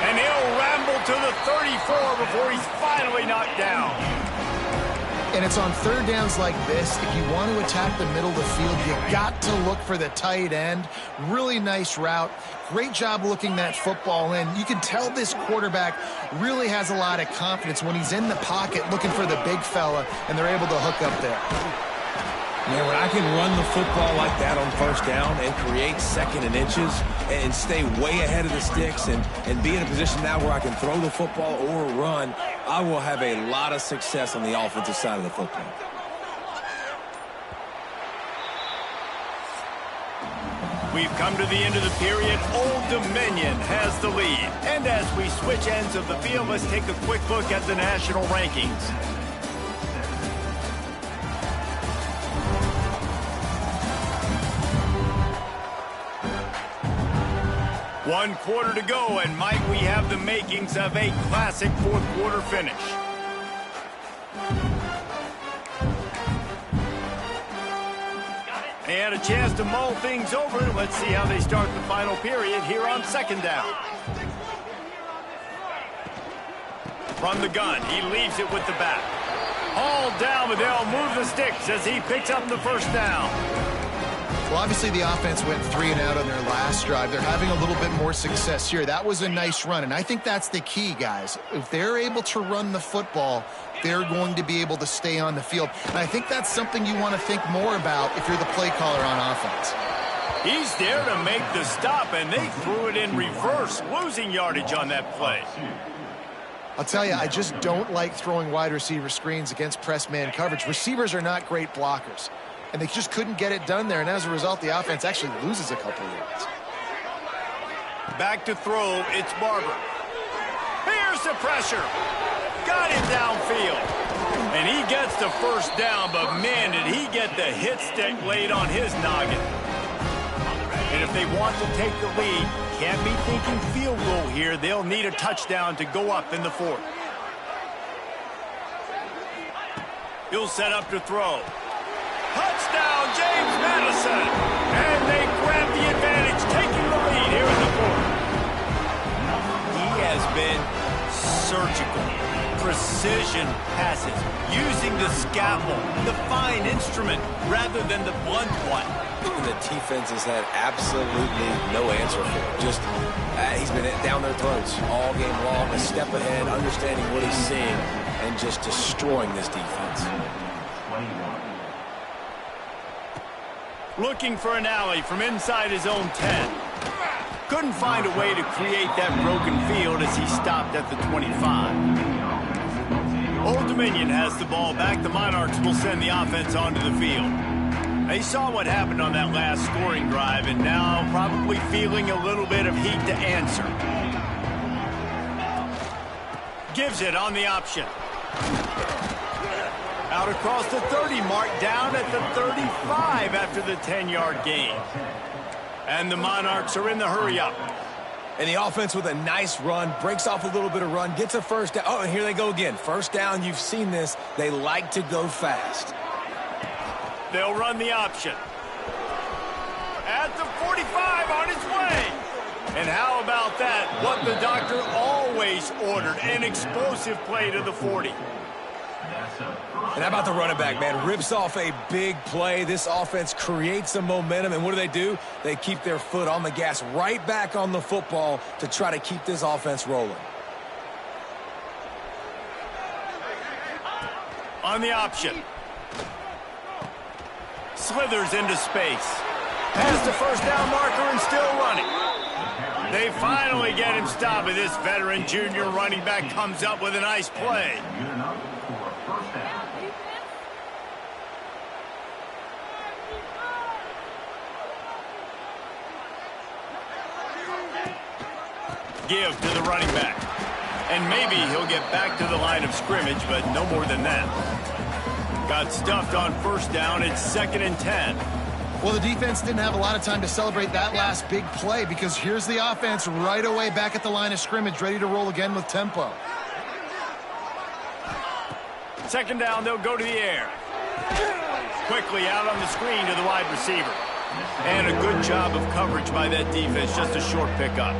Speaker 1: And he'll ramble to the 34 before he's finally knocked down.
Speaker 2: And it's on 3rd downs like this. If you want to attack the middle of the field, you got to look for the tight end. Really nice route. Great job looking that football in. You can tell this quarterback really has a lot of confidence when he's in the pocket looking for the big fella, and they're able to hook up there.
Speaker 3: Yeah, when I can run the football like that on 1st down and create 2nd and inches and stay way ahead of the sticks and be in a position now where I can throw the football or run, I will have a lot of success on the offensive side of the football.
Speaker 1: We've come to the end of the period. Old Dominion has the lead. And as we switch ends of the field, let's take a quick look at the national rankings. One quarter to go, and Mike, we have the makings of a classic 4th quarter finish. They had a chance to mull things over. Let's see how they start the final period here on 2nd down. From the gun, he leaves it with the back. All down, but they'll move the sticks as he picks up the first down.
Speaker 2: Well, obviously the offense went 3 and out on their last drive. They're having a little bit more success here. That was a nice run, and I think that's the key, guys. If they're able to run the football, they're going to be able to stay on the field. And I think that's something you want to think more about if you're the play caller on offense.
Speaker 1: He's there to make the stop, and they threw it in reverse, losing yardage on that play.
Speaker 2: I'll tell you, I just don't like throwing wide receiver screens against press man coverage. Receivers are not great blockers, and they just couldn't get it done there, and as a result, the offense actually loses a couple of yards.
Speaker 1: Back to throw, it's Barber. Here's the pressure. Got him downfield. And he gets the first down, but man, did he get the hit stick laid on his noggin. And if they want to take the lead, can't be thinking field goal here. They'll need a touchdown to go up in the fourth. He'll set up to throw. Touchdown, James Madison. And they grab the advantage, taking the lead here in the fourth. He has been surgical. Precision passes, using the scalpel, the fine instrument, rather than the blunt one.
Speaker 3: The defense has had absolutely no answer for it. Just, he's been down their throats all game long, a step ahead, understanding what he's seeing, and just destroying this defense.
Speaker 1: Looking for an alley from inside his own 10. Couldn't find a way to create that broken field as he stopped at the 25. Old Dominion has the ball back. The Monarchs will send the offense onto the field. They saw what happened on that last scoring drive and now probably feeling a little bit of heat to answer. Gives it on the option. Out across the 30 mark, down at the 35 after the 10-yard gain. And the Monarchs are in the hurry-up.
Speaker 3: And the offense with a nice run, breaks off a little bit of run, gets a first down. Oh, and here they go again. First down, you've seen this. They like to go fast.
Speaker 1: They'll run the option. At the 45 on his way. And how about that? What the doctor always ordered, an explosive play to the 40.
Speaker 3: And how about the running back, man? Rips off a big play. This offense creates some momentum, and what do? They keep their foot on the gas, right back on the football to try to keep this offense rolling.
Speaker 1: On the option. Slithers into space. Has the first down marker and still running. They finally get him stopped, and this veteran junior running back comes up with a nice play. Give to the running back. And maybe he'll get back to the line of scrimmage, but no more than that. Got stuffed on first down. It's 2nd and 10.
Speaker 2: Well, the defense didn't have a lot of time to celebrate that last big play because here's the offense right away back at the line of scrimmage, ready to roll again with tempo.
Speaker 1: 2nd down, they'll go to the air. Quickly out on the screen to the wide receiver. And a good job of coverage by that defense, just a short pickup.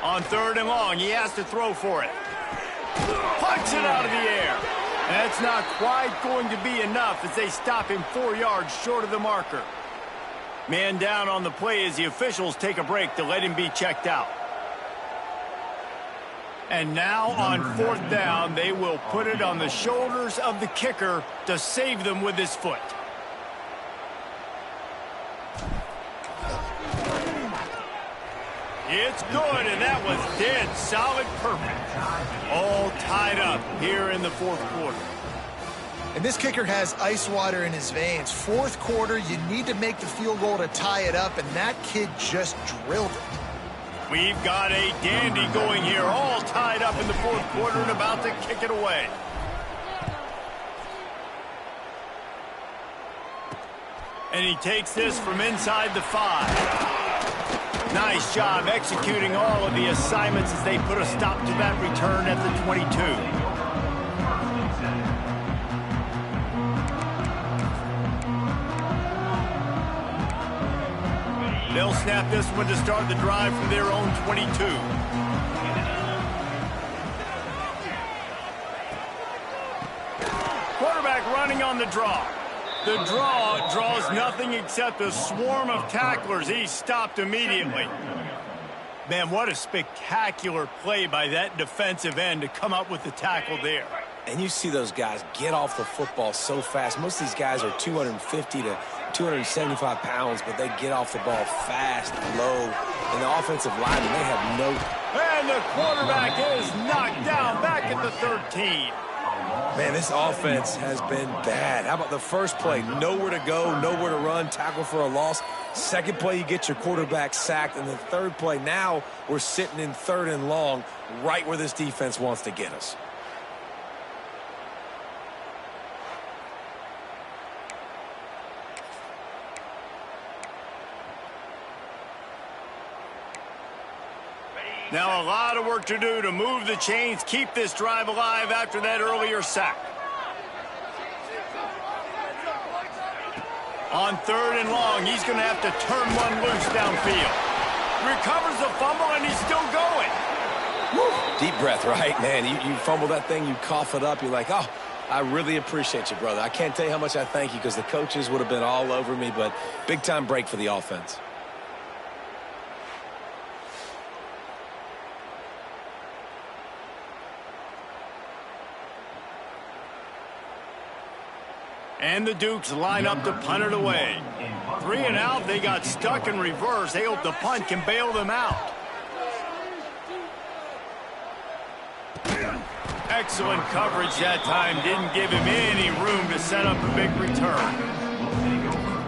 Speaker 1: On 3rd and long, he has to throw for it. Pucks it out of the air. And that's not quite going to be enough as they stop him 4 yards short of the marker. Man down on the play as the officials take a break to let him be checked out. And now on 4th down, they will put it on the shoulders of the kicker to save them with his foot. It's good, and that was dead solid perfect. All tied up here in the 4th quarter.
Speaker 2: And this kicker has ice water in his veins. 4th quarter, you need to make the field goal to tie it up, and that kid just drilled it.
Speaker 1: We've got a dandy going here, all tied up in the 4th quarter and about to kick it away. And he takes this from inside the 5. Nice job executing all of the assignments as they put a stop to that return at the 22. They'll snap this one to start the drive from their own 22. Quarterback running on the draw. The draw draws nothing except a swarm of tacklers. He's stopped immediately. Man, what a spectacular play by that defensive end to come up with the tackle there.
Speaker 3: And you see those guys get off the football so fast. Most of these guys are 250 to 275 pounds, but they get off the ball fast, low. And the offensive linemen, they have no...
Speaker 1: And the quarterback is knocked down back at the 13.
Speaker 3: Man, this offense has been bad. How about the first play? Nowhere to go, nowhere to run, tackle for a loss. Second play, you get your quarterback sacked. And the third play, now we're sitting in 3rd and long, right where this defense wants to get us.
Speaker 1: Now a lot of work to do to move the chains, keep this drive alive after that earlier sack. On 3rd and long, he's going to have to turn one loose downfield. Recovers the fumble, and he's still going.
Speaker 3: Woo. Deep breath, right, man? You fumble that thing, you cough it up, you're like, oh, I really appreciate you, brother. I can't tell you how much I thank you because the coaches would have been all over me, but big-time break for the offense.
Speaker 1: And the Dukes line up to punt it away. 3 and out, they got stuck in reverse. They hope the punt can bail them out. Excellent coverage that time. Didn't give him any room to set up a big return.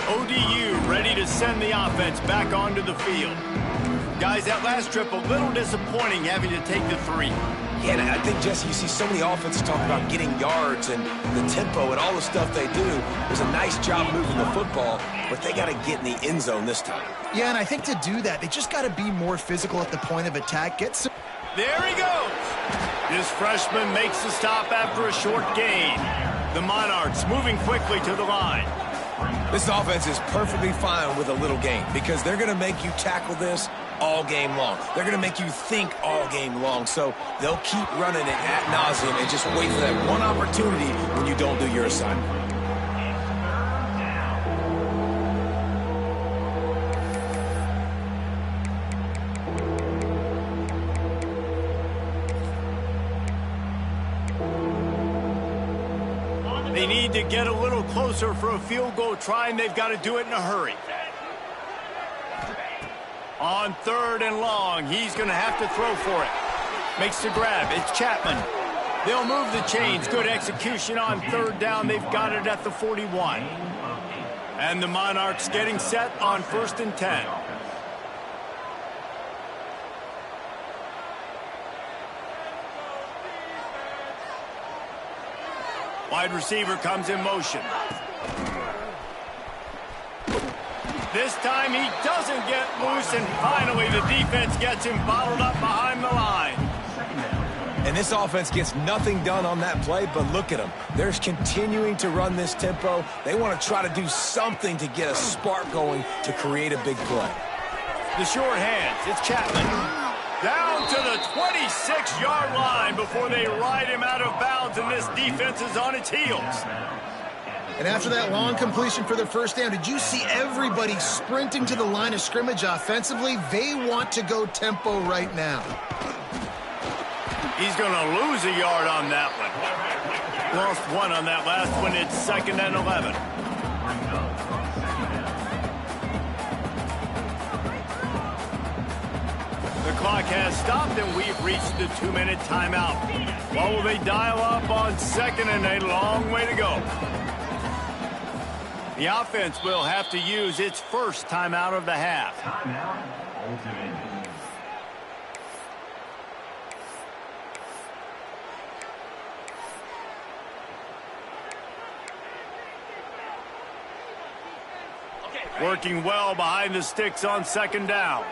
Speaker 1: ODU ready to send the offense back onto the field. Guys, that last trip a little disappointing having to take the 3.
Speaker 3: Yeah, and I think, Jesse, you see so many offenses talk about getting yards and the tempo and all the stuff they do. It was a nice job moving the football, but they got to get in the end zone this time.
Speaker 2: Yeah, and I think to do that, they just got to be more physical at the point of attack. Get some...
Speaker 1: There he goes. This freshman makes the stop after a short gain. The Monarchs moving quickly to the line.
Speaker 3: This offense is perfectly fine with a little gain because they're going to make you tackle this all game long. They're going to make you think all game long. So they'll keep running it ad nauseum and just wait for that one opportunity when you don't do your assignment.
Speaker 1: They need to get a little closer for a field goal try, and they've got to do it in a hurry. On 3rd and long, he's going to have to throw for it. Makes the grab. It's Chapman. They'll move the chains. Good execution on 3rd down. They've got it at the 41. And the Monarchs getting set on 1st and 10. Wide receiver comes in motion. This time he doesn't get loose, and finally the defense gets him bottled up behind the line.
Speaker 3: And this offense gets nothing done on that play, but look at them. They're continuing to run this tempo. They want to try to do something to get a spark going to create a big play.
Speaker 1: The short hands, it's Chapman. Down to the 26-yard line before they ride him out of bounds, and this defense is on its heels.
Speaker 2: And after that long completion for the first down, did you see everybody sprinting to the line of scrimmage offensively? They want to go tempo right now.
Speaker 1: He's going to lose a yard on that one. Lost 1 on that last one. It's 2nd and 11. The clock has stopped, and we've reached the 2-minute timeout. What will they dial up on 2nd and a long way to go? The offense will have to use its first timeout of the half. Working well behind the sticks on 2nd down.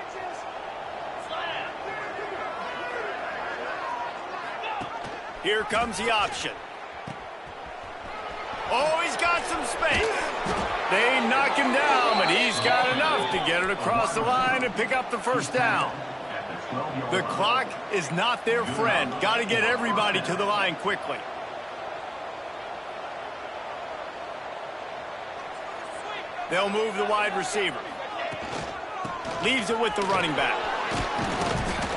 Speaker 1: Here comes the option. Oh, he's got some space. They knock him down, but he's got enough to get it across the line and pick up the first down. The clock is not their friend. Got to get everybody to the line quickly. They'll move the wide receiver. Leaves it with the running back.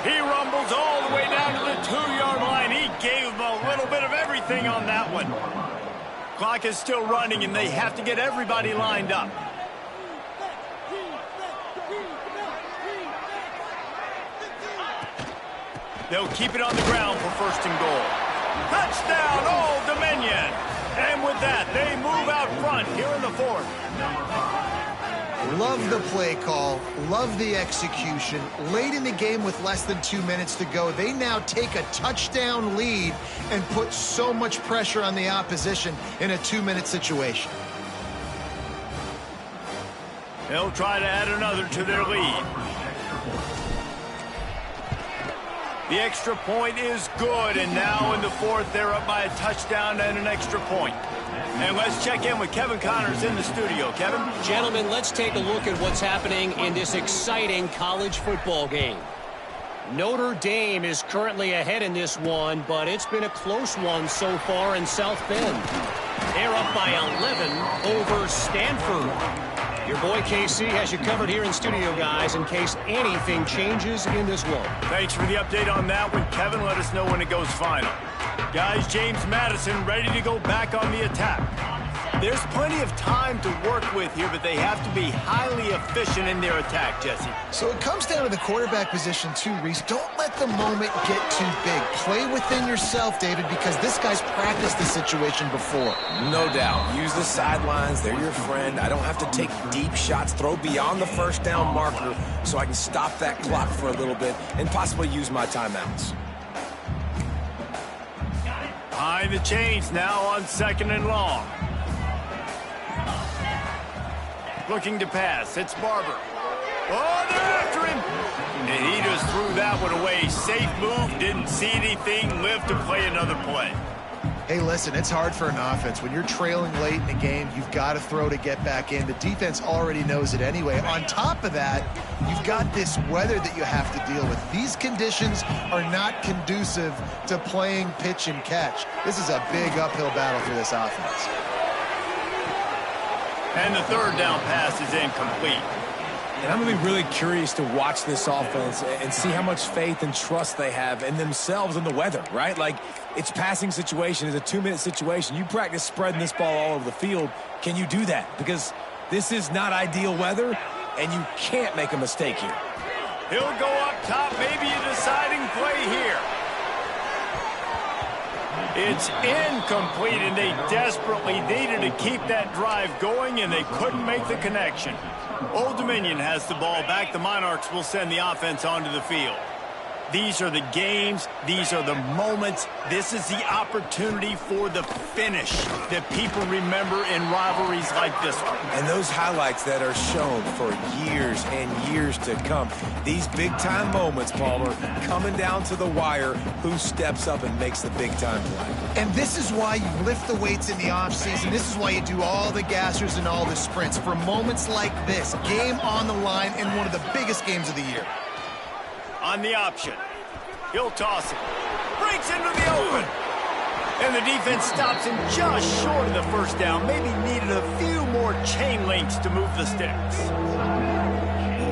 Speaker 1: He rumbles all the way down to the 2-yard line. He gave him a little bit of everything on that one. Clock is still running, and they have to get everybody lined up. They'll keep it on the ground for 1st and goal. Touchdown, Old Dominion. And with that, they move out front here in the fourth.
Speaker 2: Love the play call, love the execution. Late in the game with less than 2 minutes to go, they now take a touchdown lead and put so much pressure on the opposition in a 2-minute situation.
Speaker 1: They'll try to add another to their lead. The extra point is good, and now in the fourth, they're up by a touchdown and an extra point. And let's check in with Kevin Connors in the studio. Kevin?
Speaker 4: Gentlemen, let's take a look at what's happening in this exciting college football game. Notre Dame is currently ahead in this one, but it's been a close one so far in South Bend. They're up by 11 over Stanford. Your boy KC has you covered here in studio, guys, in case anything changes in this one.
Speaker 1: Thanks for the update on that one, Kevin. Let us know when it goes final. Guys, James Madison ready to go back on the attack. There's plenty of time to work with here, but they have to be highly efficient in their attack, Jesse.
Speaker 2: So it comes down to the quarterback position too, Reese. Don't let the moment get too big. Play within yourself, David, because this guy's practiced the situation before.
Speaker 3: No doubt. Use the sidelines. They're your friend. I don't have to take deep shots. Throw beyond the first down marker so I can stop that clock for a little bit and possibly use my timeouts.
Speaker 1: Behind the chains now on 2nd and long. Looking to pass. It's Barber. Oh, they're after him. And he just threw that one away. Safe move. Didn't see anything. Lived to play another play.
Speaker 2: Hey, listen, it's hard for an offense. When you're trailing late in the game, you've got to throw to get back in. The defense already knows it anyway. On top of that, you've got this weather that you have to deal with. These conditions are not conducive to playing pitch and catch. This is a big uphill battle for this offense.
Speaker 1: And the 3rd down pass is incomplete.
Speaker 3: And I'm going to be really curious to watch this offense and see how much faith and trust they have in themselves and the weather, right? Like, it's passing situation. It's a 2-minute situation. You practice spreading this ball all over the field. Can you do that? Because this is not ideal weather, and you can't make a mistake here.
Speaker 1: He'll go up top. Maybe a deciding play here. It's incomplete, and they desperately needed to keep that drive going, and they couldn't make the connection. Old Dominion has the ball back. The Monarchs will send the offense onto the field. These are the games. These are the moments. This is the opportunity for the finish that people remember in rivalries like this one.
Speaker 3: And those highlights that are shown for years and years to come. These big-time moments, Palmer, coming down to the wire, who steps up and makes the big-time play.
Speaker 2: And this is why you lift the weights in the offseason. This is why you do all the gassers and all the sprints. For moments like this, game on the line in one of the biggest games of the year.
Speaker 1: On the option. He'll toss it. Breaks into the open. And the defense stops him just short of the 1st down. Maybe needed a few more chain links to move the sticks.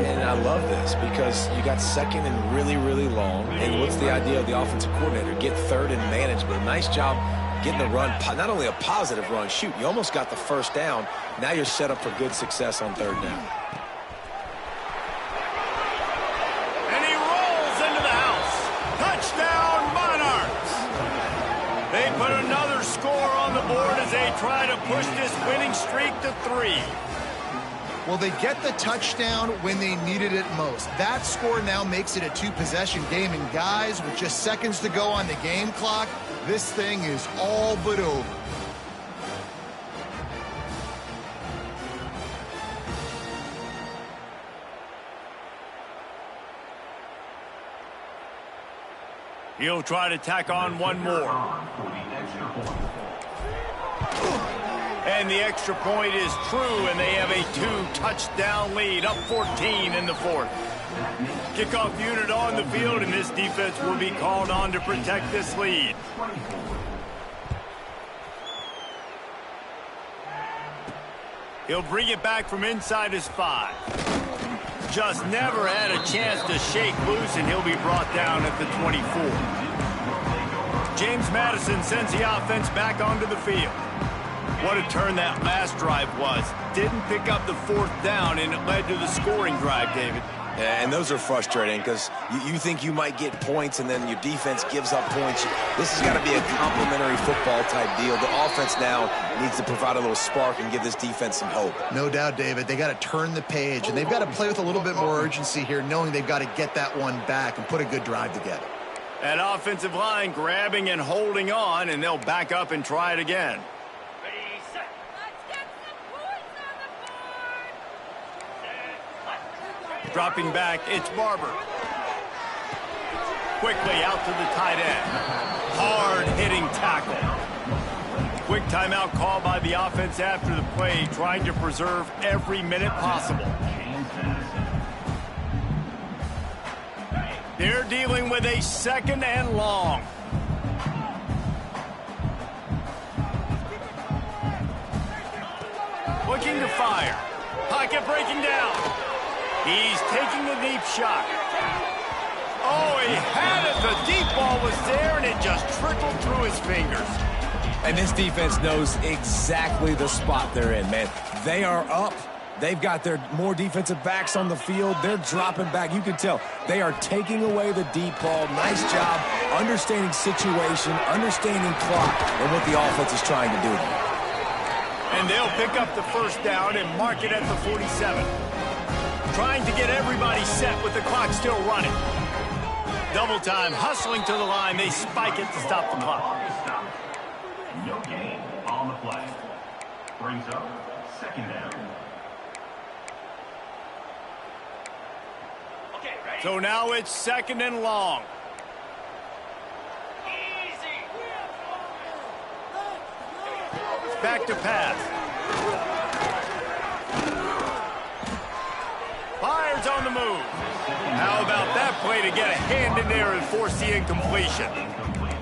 Speaker 3: And I love this because you got 2nd and really, really long. And what's the idea of the offensive coordinator? Get 3rd and management. Nice job getting the run. Not only a positive run. Shoot, you almost got the 1st down. Now you're set up for good success on 3rd down.
Speaker 1: They put another score on the board as they try to push this winning streak to 3.
Speaker 2: Well, they get the touchdown when they needed it most. That score now makes it a 2-possession game. And guys, with just seconds to go on the game clock, this thing is all but over.
Speaker 1: He'll try to tack on one more. And the extra point is true, and they have a 2-touchdown lead, up 14 in the 4th. Kickoff unit on the field, and this defense will be called on to protect this lead. He'll bring it back from inside his 5. Just never had a chance to shake loose, and he'll be brought down at the 24. James Madison sends the offense back onto the field. What a turn that last drive was. Didn't pick up the 4th down, and it led to the scoring drive, David.
Speaker 3: And those are frustrating because you think you might get points and then your defense gives up points. This has got to be a complementary football type deal. The offense now needs to provide a little spark and give this defense some hope.
Speaker 2: No doubt, David. They got to turn the page, and they've got to play with a little bit more urgency here, knowing they've got to get that one back and put a good drive together.
Speaker 1: That offensive line grabbing and holding on, and they'll back up and try it again. Dropping back, it's Barber. Quickly out to the tight end. Hard-hitting tackle. Quick timeout call by the offense after the play, trying to preserve every minute possible. They're dealing with a 2nd and long. Looking to fire. Pocket breaking down. He's taking a deep shot. Oh, he had it. The deep ball was there, and it just trickled through his fingers.
Speaker 3: And this defense knows exactly the spot they're in, man. They are up. They've got their more defensive backs on the field. They're dropping back. You can tell they are taking away the deep ball. Nice job understanding situation, understanding clock, and what the offense is trying to do.
Speaker 1: And they'll pick up the first down and mark it at the 47. Trying to get everybody set with the clock still running. Double time, hustling to the line. They spike it to stop the clock.
Speaker 5: No gain on the play. Brings up 2nd down.
Speaker 1: So now it's 2nd and long. Back to pass. Fires on the move. How about that play to get a hand in there and force the incompletion?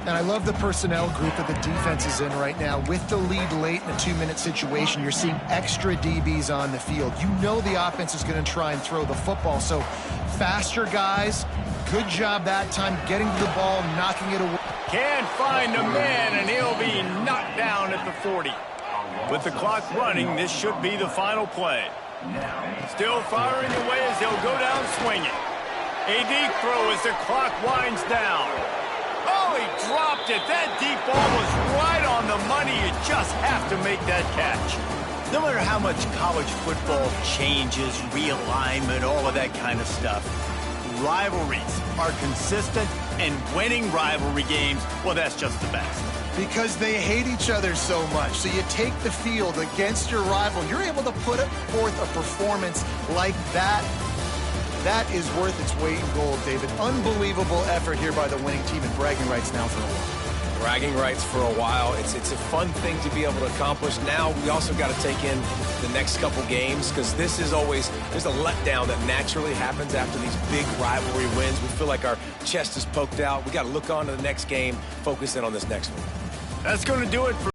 Speaker 2: And I love the personnel group that the defense is in right now. With the lead late in a 2-minute situation, you're seeing extra DBs on the field. You know the offense is going to try and throw the football. So faster guys, good job that time getting to the ball, knocking it away.
Speaker 1: Can't find a man, and he'll be knocked down at the 40. With the clock running, this should be the final play. Still firing away as they'll go down swinging. A deep throw as the clock winds down. Oh, he dropped it. That deep ball was right on the money. You just have to make that catch. No matter how much college football changes, realignment, all of that kind of stuff, rivalries are consistent, and winning rivalry games, well, that's just the best.
Speaker 2: Because they hate each other so much. So you take the field against your rival. You're able to put forth a performance like that. That is worth its weight in gold, David. Unbelievable effort here by the winning team, and bragging rights now for a while.
Speaker 3: Bragging rights for a while. It's a fun thing to be able to accomplish. Now we also got to take in the next couple games, because this is always, there's a letdown that naturally happens after these big rivalry wins. We feel like our chest is poked out. We got to look on to the next game, focus in on this next one.
Speaker 1: That's going to do it for